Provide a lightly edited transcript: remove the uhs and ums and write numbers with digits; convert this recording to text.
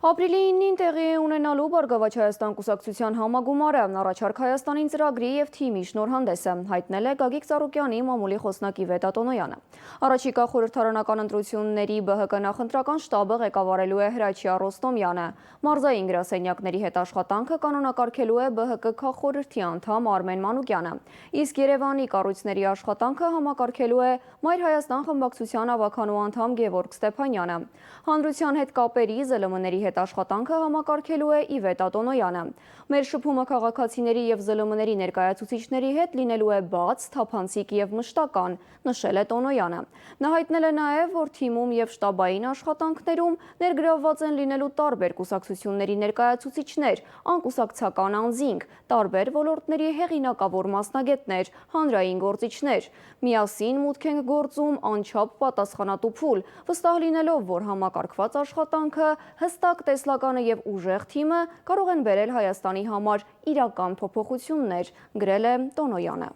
Ապրիլի 9-ին տեղի է ունենալու Բարգավաճ Հայաստան կուսակցության համագումարը, առաջարկ Հայաստանին ծրագրի և թիմի շնորհանդեսը, հայտնել է Գագիկ Ծառուկյանի մամուլի խոսնակի Վետա Տոնոյանը։ Առաջիկա խորհրդարանական ընտրությունների ԲՀԿ նախընտրական շտաբը ղեկավարելու է Հրաչյա Ռոստոմյանը։ Մարզային գրասենյակների հետ աշխատանքը կանոնակարգելու է ԲՀԿ քաղխորհրդի անդամ Արմեն Մանուկյանը, իսկ Երևանի կառույցների աշխատանքը համակարգելու է Մայր Հայաստան խմբակցության ավականու անդամ Գևորգ Ստեփանյանը։ Հանրության հետ կապերի ԶԼՄ-ների հետ աշխատանքը համակարգելու է Վետա Տոնոյանը։ Մեր շփումը քաղաքացիների և ԶԼՄ-ների ներկայացուցիչների հետ լինելու է բաց, թափանցիկ և մշտական, նշել է Տոնոյանը։ Նա հայտնել է նաև, որ թիմում և շտաբային աշխատանքներում ներգրավված են լինելու տարբեր կուսակցությունների ներկայացուցիչներ, անկուսակցական անձինք, տարբեր ոլորտների հեղինակավոր մասնագետներ, հանրային գործիչներ։ Միասին մուտք ենք գործում անչափ պատասխանատու փուլ, վստահ լինելով, որ համակարգված աշխատանքը, հստակ տեսլականը և ուժեղ թիմը կարող են բերել Հայաստանի համար իրական փոփոխություններ, գրել է Տոնոյանը։